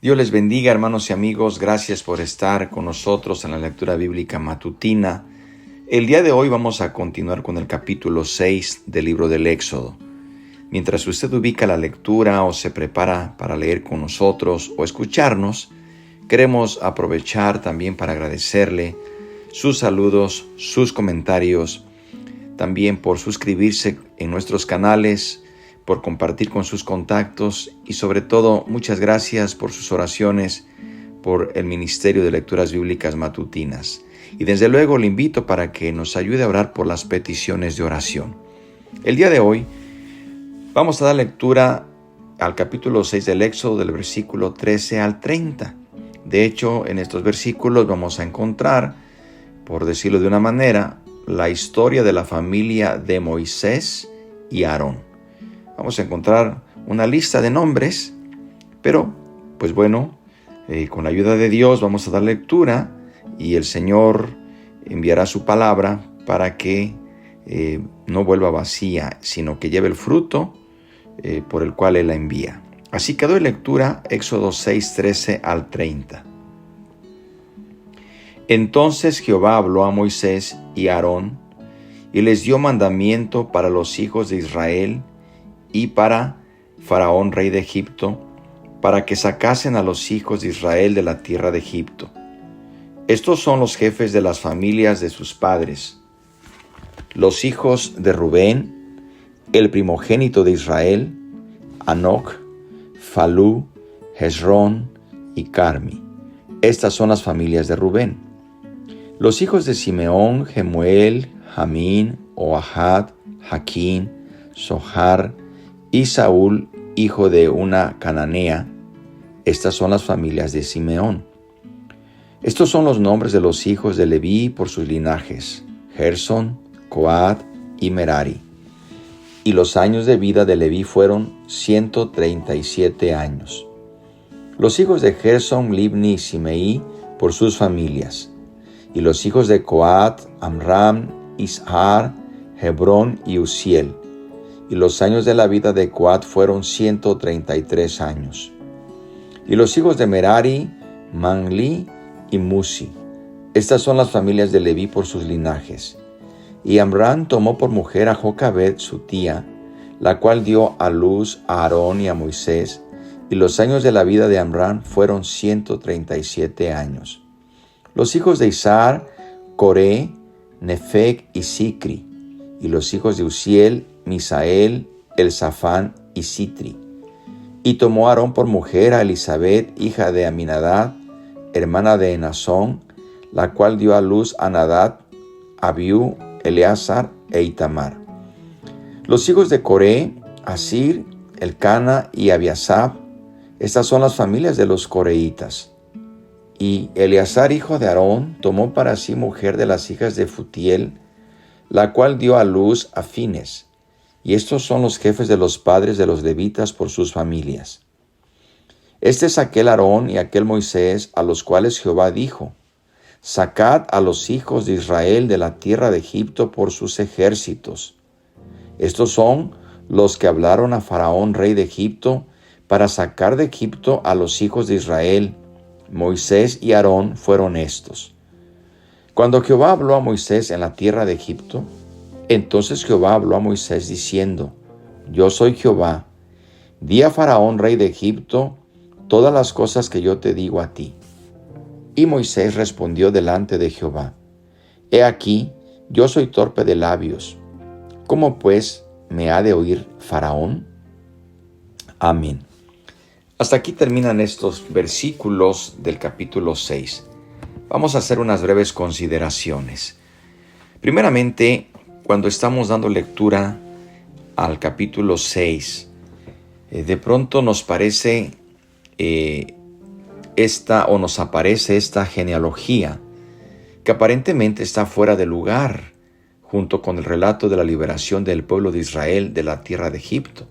Dios les bendiga, hermanos y amigos. Gracias por estar con nosotros en la lectura bíblica matutina. El día de hoy vamos a continuar con el capítulo 6 del libro del Éxodo. Mientras usted ubica la lectura o se prepara para leer con nosotros o escucharnos, queremos aprovechar también para agradecerle sus saludos, sus comentarios, también por suscribirse en nuestros canales, por compartir con sus contactos y sobre todo muchas gracias por sus oraciones por el Ministerio de Lecturas Bíblicas Matutinas. Y desde luego le invito para que nos ayude a orar por las peticiones de oración. El día de hoy vamos a dar lectura al capítulo 6 del Éxodo, del versículo 13 al 30. De hecho, en estos versículos vamos a encontrar, por decirlo de una manera, la historia de la familia de Moisés y Aarón. Vamos a encontrar una lista de nombres, pero con la ayuda de Dios vamos a dar lectura y el Señor enviará su palabra para que no vuelva vacía, sino que lleve el fruto por el cual Él la envía. Así que doy lectura, Éxodo 6, 13 al 30. Entonces Jehová habló a Moisés y a Aarón y les dio mandamiento para los hijos de Israel y para Faraón, rey de Egipto, para que sacasen a los hijos de Israel de la tierra de Egipto. Estos son los jefes de las familias de sus padres. Los hijos de Rubén, el primogénito de Israel, Hanoc, Falú, Hezrón y Carmi. Estas son las familias de Rubén. Los hijos de Simeón, Jemuel, Jamín, Ohad, Jaquín, Sohar y Saúl, hijo de una cananea. Estas son las familias de Simeón. Estos son los nombres de los hijos de Leví por sus linajes: Gersón, Coat y Merari. Y los años de vida de Leví fueron 137 años. Los hijos de Gersón, Libni y Simei por sus familias. Y los hijos de Coat, Amram, Ishar, Hebrón y Uziel. Y los años de la vida de Coat fueron 133 años. Y los hijos de Merari, Manli y Musi. Estas son las familias de Leví por sus linajes. Y Amram tomó por mujer a Jocabed, su tía, la cual dio a luz a Aarón y a Moisés. Y los años de la vida de Amram fueron 137 años. Los hijos de Izhar, Coré, Nefeg y Sicri. Y los hijos de Uziel, Misael, Elzafán y Sitri. Y tomó Aarón por mujer a Elisabet, hija de Aminadab, hermana de Enazón, la cual dio a luz a Nadab, Abiú, Eleazar e Itamar. Los hijos de Coré, Asir, Elcana y Abiasab. Estas son las familias de los coreitas. Y Eleazar, hijo de Aarón, tomó para sí mujer de las hijas de Futiel, la cual dio a luz a Fines. Y estos son los jefes de los padres de los levitas por sus familias. Este es aquel Aarón y aquel Moisés a los cuales Jehová dijo: Sacad a los hijos de Israel de la tierra de Egipto por sus ejércitos. Estos son los que hablaron a Faraón, rey de Egipto, para sacar de Egipto a los hijos de Israel. Moisés y Aarón fueron estos. Cuando Jehová habló a Moisés en la tierra de Egipto, entonces Jehová habló a Moisés diciendo: Yo soy Jehová. Di a Faraón, rey de Egipto, todas las cosas que yo te digo a ti. Y Moisés respondió delante de Jehová: He aquí, yo soy torpe de labios. ¿Cómo pues me ha de oír Faraón? Amén. Hasta aquí terminan estos versículos del capítulo 6. Vamos a hacer unas breves consideraciones. Primeramente, cuando estamos dando lectura al capítulo 6, de pronto nos parece nos aparece esta genealogía que aparentemente está fuera de lugar junto con el relato de la liberación del pueblo de Israel de la tierra de Egipto.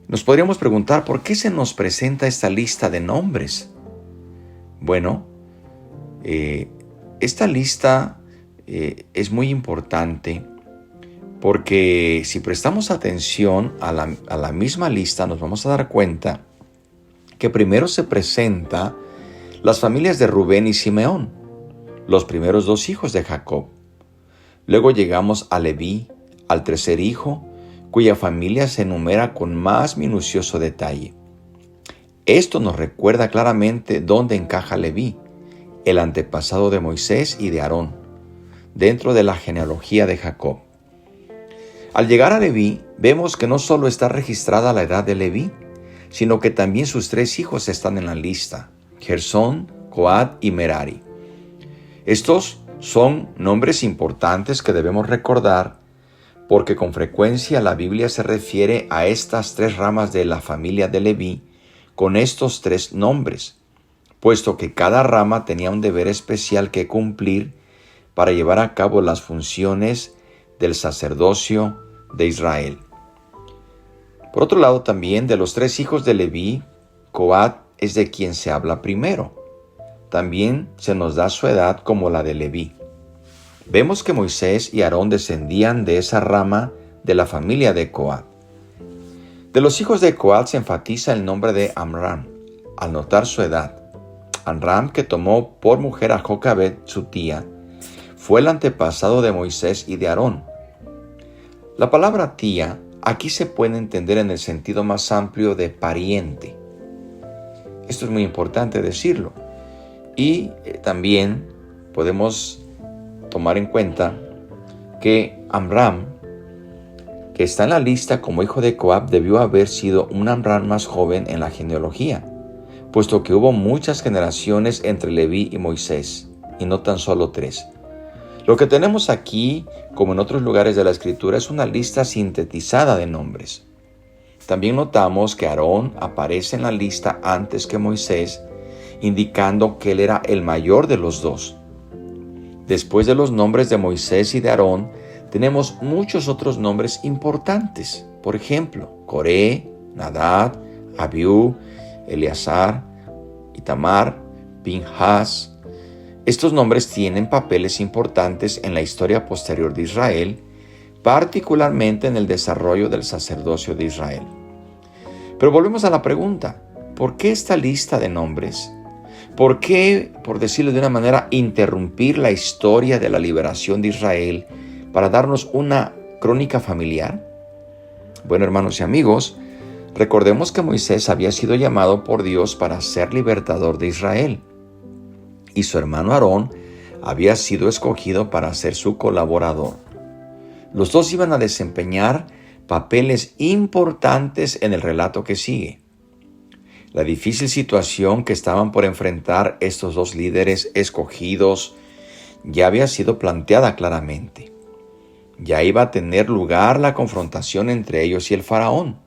Nos podríamos preguntar por qué se nos presenta esta lista de nombres. Bueno, esta lista es muy importante porque si prestamos atención a la misma lista, nos vamos a dar cuenta que primero se presenta las familias de Rubén y Simeón, los primeros dos hijos de Jacob. Luego llegamos a Leví, al tercer hijo, cuya familia se enumera con más minucioso detalle. Esto nos recuerda claramente dónde encaja Leví, el antepasado de Moisés y de Aarón, dentro de la genealogía de Jacob. Al llegar a Leví, vemos que no solo está registrada la edad de Leví, sino que también sus tres hijos están en la lista: Gersón, Coat y Merari. Estos son nombres importantes que debemos recordar porque con frecuencia la Biblia se refiere a estas tres ramas de la familia de Leví con estos tres nombres, puesto que cada rama tenía un deber especial que cumplir para llevar a cabo las funciones del sacerdocio de Israel. Por otro lado, también de los tres hijos de Leví, Coat es de quien se habla primero. También se nos da su edad como la de Leví. Vemos que Moisés y Aarón descendían de esa rama de la familia de Coat. De los hijos de Coat se enfatiza el nombre de Amram, al notar su edad. Amram, que tomó por mujer a Jocabed, su tía, fue el antepasado de Moisés y de Aarón. La palabra tía aquí se puede entender en el sentido más amplio de pariente. Esto es muy importante decirlo. Y también podemos tomar en cuenta que Amram, que está en la lista como hijo de Coat, debió haber sido un Amram más joven en la genealogía, puesto que hubo muchas generaciones entre Leví y Moisés, y no tan solo tres. Lo que tenemos aquí, como en otros lugares de la Escritura, es una lista sintetizada de nombres. También notamos que Aarón aparece en la lista antes que Moisés, indicando que él era el mayor de los dos. Después de los nombres de Moisés y de Aarón, tenemos muchos otros nombres importantes. Por ejemplo, Coré, Nadab, Abiú, Eleazar, Itamar, Pinhas. Estos nombres tienen papeles importantes en la historia posterior de Israel, particularmente en el desarrollo del sacerdocio de Israel. Pero volvemos a la pregunta: ¿por qué esta lista de nombres? ¿Por qué, por decirlo de una manera, interrumpir la historia de la liberación de Israel para darnos una crónica familiar? Bueno, hermanos y amigos, recordemos que Moisés había sido llamado por Dios para ser libertador de Israel, y su hermano Aarón había sido escogido para ser su colaborador. Los dos iban a desempeñar papeles importantes en el relato que sigue. La difícil situación que estaban por enfrentar estos dos líderes escogidos ya había sido planteada claramente. Ya iba a tener lugar la confrontación entre ellos y el faraón.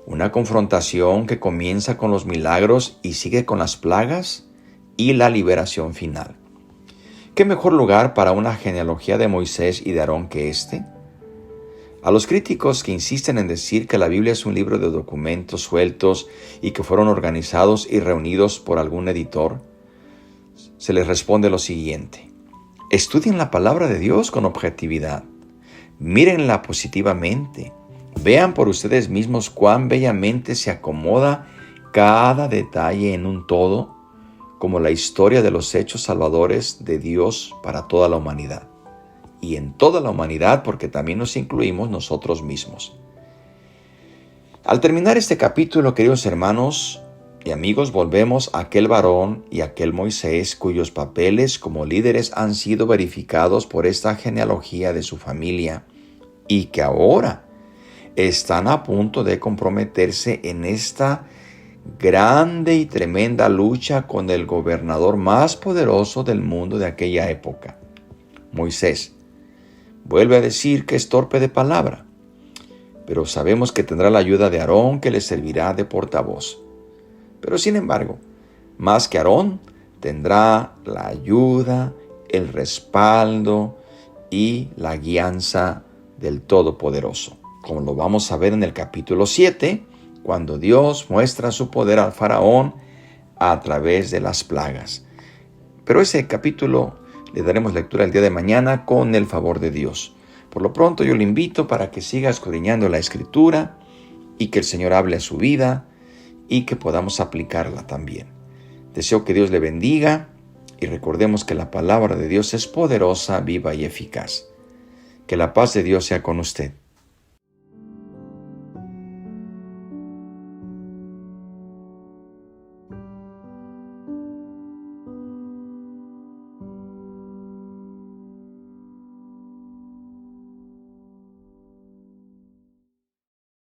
Una confrontación que comienza con los milagros y sigue con las plagas y la liberación final. ¿Qué mejor lugar para una genealogía de Moisés y de Aarón que este? A los críticos que insisten en decir que la Biblia es un libro de documentos sueltos y que fueron organizados y reunidos por algún editor, se les responde lo siguiente: estudien la palabra de Dios con objetividad, mírenla positivamente, vean por ustedes mismos cuán bellamente se acomoda cada detalle en un todo, como la historia de los hechos salvadores de Dios para toda la humanidad. Y en toda la humanidad, porque también nos incluimos nosotros mismos. Al terminar este capítulo, queridos hermanos y amigos, volvemos a aquel varón y aquel Moisés cuyos papeles como líderes han sido verificados por esta genealogía de su familia y que ahora están a punto de comprometerse en esta grande y tremenda lucha con el gobernador más poderoso del mundo de aquella época. Moisés vuelve a decir que es torpe de palabra, pero sabemos que tendrá la ayuda de Aarón, que le servirá de portavoz. Pero sin embargo, más que Aarón, tendrá la ayuda, el respaldo y la guianza del Todopoderoso, como lo vamos a ver en el capítulo 7, cuando Dios muestra su poder al faraón a través de las plagas. Pero ese capítulo le daremos lectura el día de mañana con el favor de Dios. Por lo pronto yo le invito para que siga escudriñando la Escritura y que el Señor hable a su vida y que podamos aplicarla también. Deseo que Dios le bendiga y recordemos que la palabra de Dios es poderosa, viva y eficaz. Que la paz de Dios sea con usted.